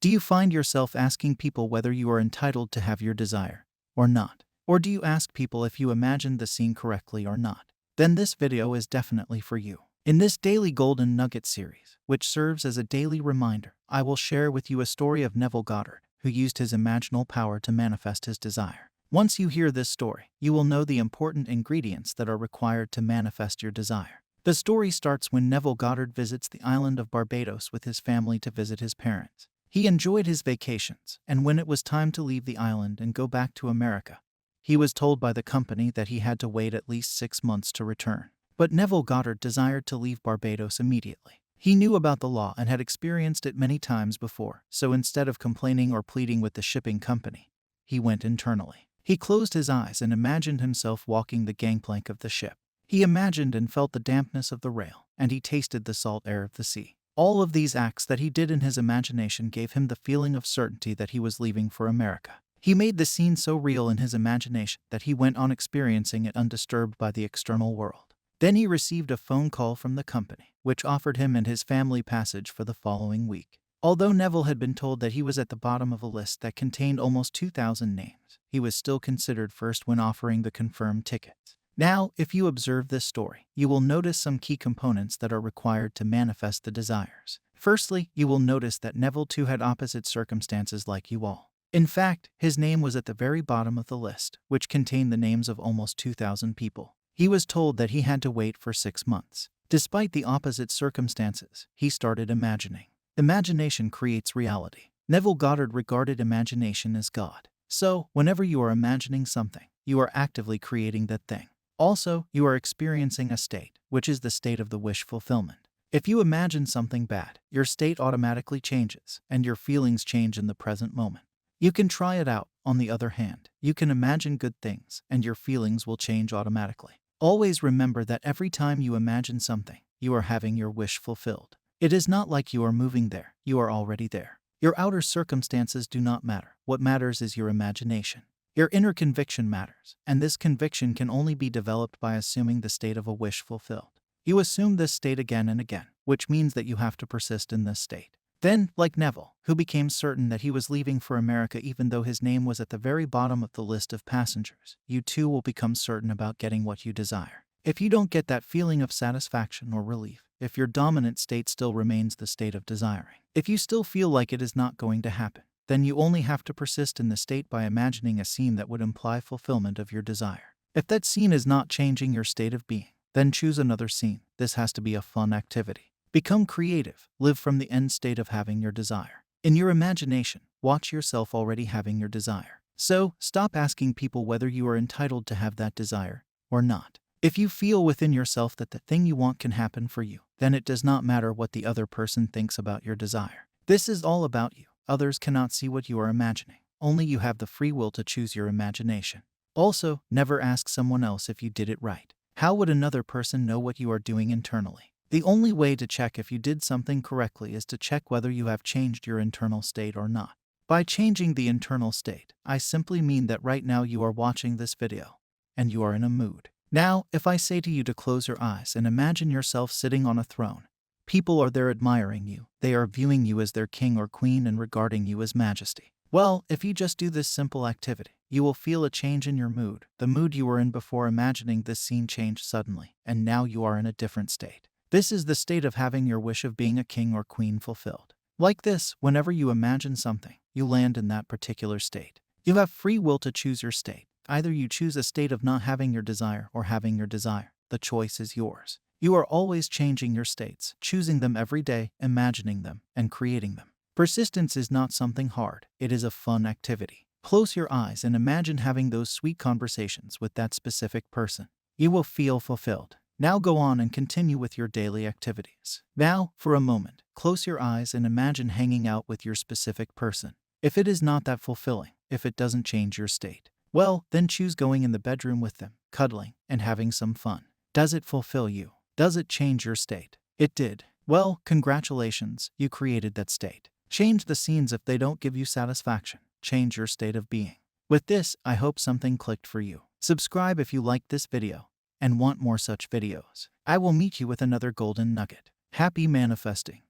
Do you find yourself asking people whether you are entitled to have your desire or not? Or do you ask people if you imagined the scene correctly or not? Then this video is definitely for you. In this daily Golden Nugget series, which serves as a daily reminder, I will share with you a story of Neville Goddard, who used his imaginal power to manifest his desire. Once you hear this story, you will know the important ingredients that are required to manifest your desire. The story starts when Neville Goddard visits the island of Barbados with his family to visit his parents. He enjoyed his vacations, and when it was time to leave the island and go back to America, he was told by the company that he had to wait at least 6 months to return. But Neville Goddard desired to leave Barbados immediately. He knew about the law and had experienced it many times before, so instead of complaining or pleading with the shipping company, he went internally. He closed his eyes and imagined himself walking the gangplank of the ship. He imagined and felt the dampness of the rail, and he tasted the salt air of the sea. All of these acts that he did in his imagination gave him the feeling of certainty that he was leaving for America. He made the scene so real in his imagination that he went on experiencing it undisturbed by the external world. Then he received a phone call from the company, which offered him and his family passage for the following week. Although Neville had been told that he was at the bottom of a list that contained almost 2,000 names, he was still considered first when offering the confirmed tickets. Now, if you observe this story, you will notice some key components that are required to manifest the desires. Firstly, you will notice that Neville too had opposite circumstances like you all. In fact, his name was at the very bottom of the list, which contained the names of almost 2,000 people. He was told that he had to wait for 6 months. Despite the opposite circumstances, he started imagining. Imagination creates reality. Neville Goddard regarded imagination as God. So, whenever you are imagining something, you are actively creating that thing. Also, you are experiencing a state, which is the state of the wish fulfillment. If you imagine something bad, your state automatically changes, and your feelings change in the present moment. You can try it out. On the other hand, you can imagine good things, and your feelings will change automatically. Always remember that every time you imagine something, you are having your wish fulfilled. It is not like you are moving there, you are already there. Your outer circumstances do not matter. What matters is your imagination. Your inner conviction matters, and this conviction can only be developed by assuming the state of a wish fulfilled. You assume this state again and again, which means that you have to persist in this state. Then, like Neville, who became certain that he was leaving for America even though his name was at the very bottom of the list of passengers, you too will become certain about getting what you desire. If you don't get that feeling of satisfaction or relief, if your dominant state still remains the state of desiring, if you still feel like it is not going to happen, then you only have to persist in the state by imagining a scene that would imply fulfillment of your desire. If that scene is not changing your state of being, then choose another scene. This has to be a fun activity. Become creative. Live from the end state of having your desire. In your imagination, watch yourself already having your desire. So, stop asking people whether you are entitled to have that desire or not. If you feel within yourself that the thing you want can happen for you, then it does not matter what the other person thinks about your desire. This is all about you. Others cannot see what you are imagining. Only you have the free will to choose your imagination. Also, never ask someone else if you did it right. How would another person know what you are doing internally? The only way to check if you did something correctly is to check whether you have changed your internal state or not. By changing the internal state, I simply mean that right now you are watching this video, and you are in a mood. Now, if I say to you to close your eyes and imagine yourself sitting on a throne, people are there admiring you. They are viewing you as their king or queen and regarding you as majesty. Well, if you just do this simple activity, you will feel a change in your mood. The mood you were in before imagining this scene changed suddenly, and now you are in a different state. This is the state of having your wish of being a king or queen fulfilled. Like this, whenever you imagine something, you land in that particular state. You have free will to choose your state. Either you choose a state of not having your desire or having your desire. The choice is yours. You are always changing your states, choosing them every day, imagining them, and creating them. Persistence is not something hard. It is a fun activity. Close your eyes and imagine having those sweet conversations with that specific person. You will feel fulfilled. Now go on and continue with your daily activities. Now, for a moment, close your eyes and imagine hanging out with your specific person. If it is not that fulfilling, if it doesn't change your state, well, then choose going in the bedroom with them, cuddling, and having some fun. Does it fulfill you? Does it change your state? It did. Well, congratulations, you created that state. Change the scenes if they don't give you satisfaction. Change your state of being. With this, I hope something clicked for you. Subscribe if you liked this video and want more such videos. I will meet you with another golden nugget. Happy manifesting.